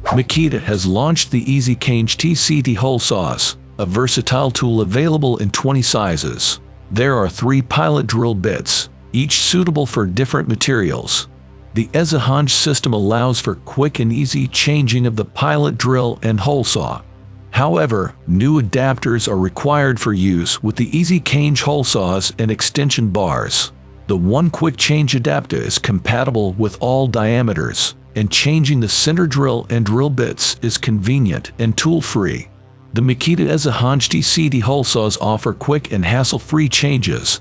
Makita has launched the Ezychange TCT hole saws, a versatile tool available in 20 sizes. There are 3 pilot drill bits, each suitable for different materials. The Ezychange system allows for quick and easy changing of the pilot drill and hole saw. However, new adapters are required for use with the Ezychange hole saws and extension bars. The one quick change adapter is compatible with all diameters, and changing the center drill and drill bits is convenient and tool-free. The Makita Ezychange TCT hole saws offer quick and hassle-free changes.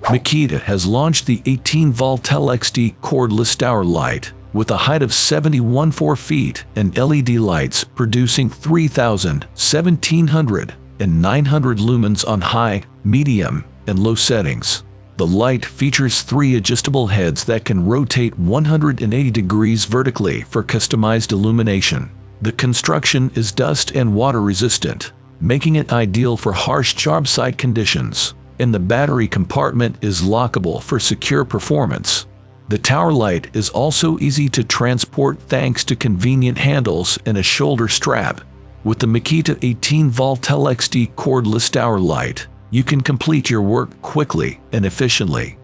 Makita has launched the 18-volt LXD cordless tower light with a height of 71.4 feet and LED lights producing 3,000, 1,700, and 900 lumens on high, medium, and low settings. The light features 3 adjustable heads that can rotate 180 degrees vertically for customized illumination. The construction is dust and water resistant, making it ideal for harsh job site conditions, and the battery compartment is lockable for secure performance. The tower light is also easy to transport thanks to convenient handles and a shoulder strap. With the Makita 18-volt LXD cordless tower light, you can complete your work quickly and efficiently.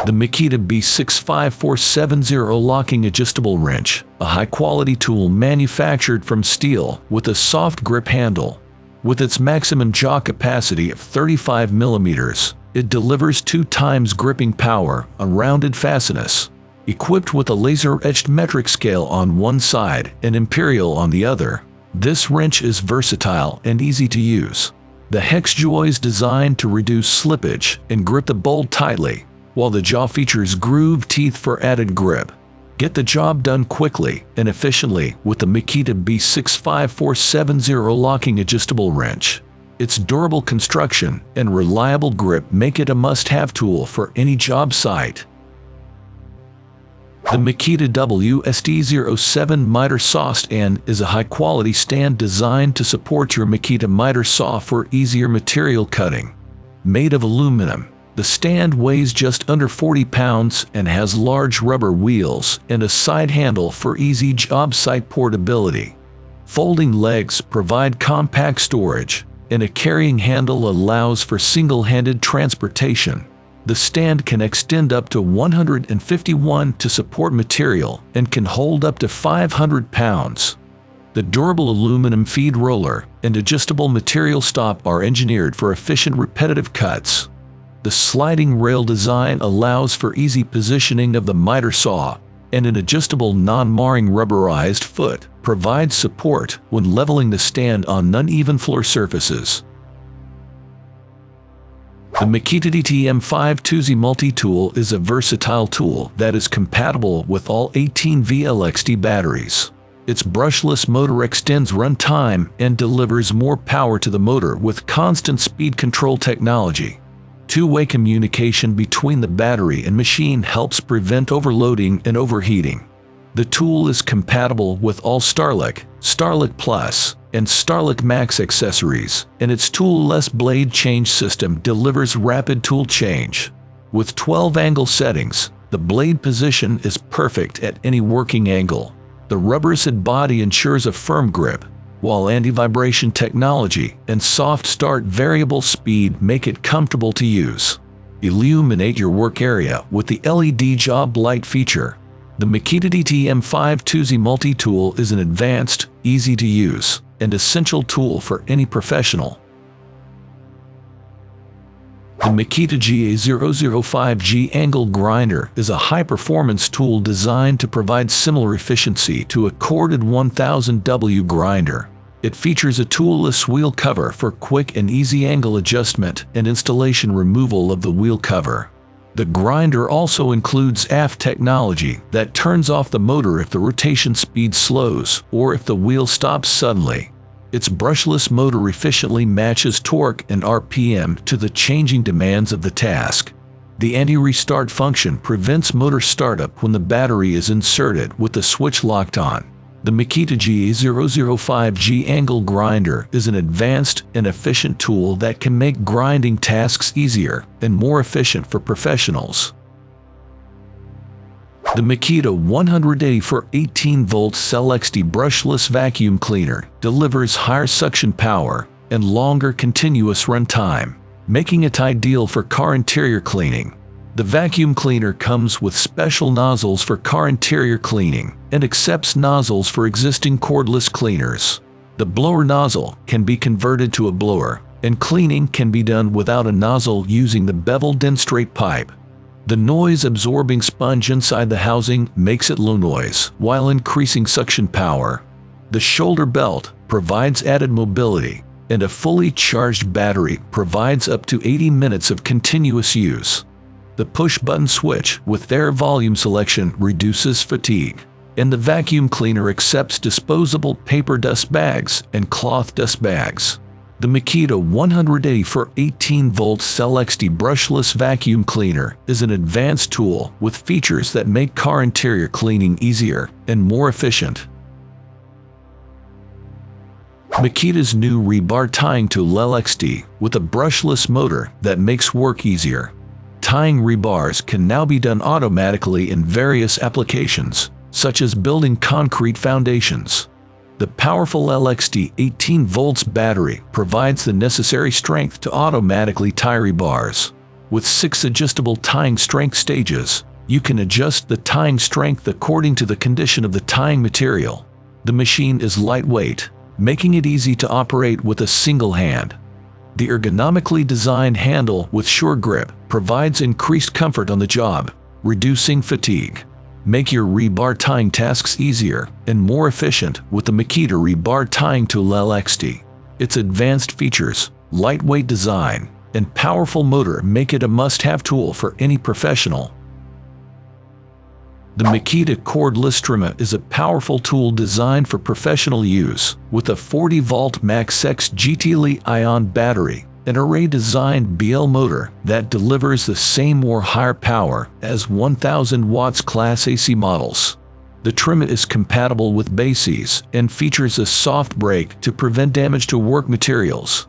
The Makita B65470 locking adjustable wrench, a high-quality tool manufactured from steel with a soft grip handle. With its maximum jaw capacity of 35 mm, it delivers 2 times gripping power on rounded fasteners. Equipped with a laser-etched metric scale on one side and imperial on the other, this wrench is versatile and easy to use. The hex jaw is designed to reduce slippage and grip the bolt tightly, while the jaw features groove teeth for added grip. Get the job done quickly and efficiently with the Makita B65470 locking adjustable wrench. Its durable construction and reliable grip make it a must-have tool for any job site. The Makita WSD07 Mitre saw stand is a high-quality stand designed to support your Makita Mitre saw for easier material cutting. Made of aluminum, the stand weighs just under 40 pounds and has large rubber wheels and a side handle for easy job site portability. Folding legs provide compact storage, and a carrying handle allows for single-handed transportation. The stand can extend up to 151 to support material and can hold up to 500 pounds. The durable aluminum feed roller and adjustable material stop are engineered for efficient repetitive cuts. The sliding rail design allows for easy positioning of the miter saw, and an adjustable non-marring rubberized foot provides support when leveling the stand on uneven floor surfaces. The Makita DTM520 multi-tool is a versatile tool that is compatible with all 18 VLXT batteries. Its brushless motor extends runtime and delivers more power to the motor with constant speed control technology. Two-way communication between the battery and machine helps prevent overloading and overheating. The tool is compatible with all Starlick, Starlick Plus, and Starlick Max accessories, and its tool-less blade change system delivers rapid tool change. With 12 angle settings, the blade position is perfect at any working angle. The rubber-sided body ensures a firm grip, while anti-vibration technology and soft start variable speed make it comfortable to use. Illuminate your work area with the LED job light feature. The Makita DTM520 multi-tool is an advanced, easy-to-use, and essential tool for any professional. The Makita GA005G angle grinder is a high-performance tool designed to provide similar efficiency to a corded 1000W grinder. It features a toolless wheel cover for quick and easy angle adjustment and installation removal of the wheel cover. The grinder also includes AF technology that turns off the motor if the rotation speed slows or if the wheel stops suddenly. Its brushless motor efficiently matches torque and RPM to the changing demands of the task. The anti-restart function prevents motor startup when the battery is inserted with the switch locked on. The Makita GA005G angle grinder is an advanced and efficient tool that can make grinding tasks easier and more efficient for professionals. The Makita 180/18V Cell XD brushless vacuum cleaner delivers higher suction power and longer continuous run time, making it ideal for car interior cleaning. The vacuum cleaner comes with special nozzles for car interior cleaning and accepts nozzles for existing cordless cleaners. The blower nozzle can be converted to a blower, and cleaning can be done without a nozzle using the beveled-in straight pipe. The noise-absorbing sponge inside the housing makes it low noise while increasing suction power. The shoulder belt provides added mobility, and a fully charged battery provides up to 80 minutes of continuous use. The push-button switch with air volume selection reduces fatigue, and the vacuum cleaner accepts disposable paper dust bags and cloth dust bags. The Makita 180/18V Cell XD brushless vacuum cleaner is an advanced tool with features that make car interior cleaning easier and more efficient. Makita's new Rebar tying tool LXD with a brushless motor that makes work easier. Tying rebars can now be done automatically in various applications, such as building concrete foundations. The powerful LXD 18V battery provides the necessary strength to automatically tie rebars. With 6 adjustable tying strength stages, you can adjust the tying strength according to the condition of the tying material. The machine is lightweight, making it easy to operate with a single hand. The ergonomically designed handle with sure grip provides increased comfort on the job, reducing fatigue. Make your rebar tying tasks easier and more efficient with the Makita Rebar Tying Tool LXD. Its advanced features, lightweight design, and powerful motor make it a must-have tool for any professional. The Makita Cordless trimmer is a powerful tool designed for professional use, with a 40V Max-X GT Li-ion battery, an array-designed BL motor that delivers the same or higher power as 1000 watts Class AC models. The trimmer is compatible with bases and features a soft brake to prevent damage to work materials.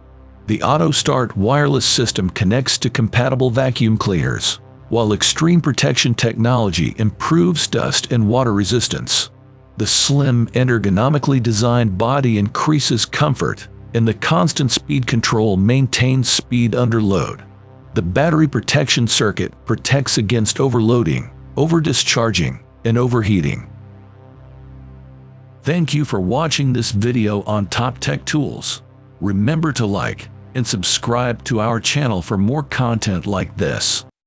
The auto-start wireless system connects to compatible vacuum cleaners, while extreme protection technology improves dust and water resistance. The slim and ergonomically designed body increases comfort, and the constant speed control maintains speed under load. The battery protection circuit protects against overloading, over-discharging, and overheating. Thank you for watching this video on Top Tech Tools. Remember to like and subscribe to our channel for more content like this.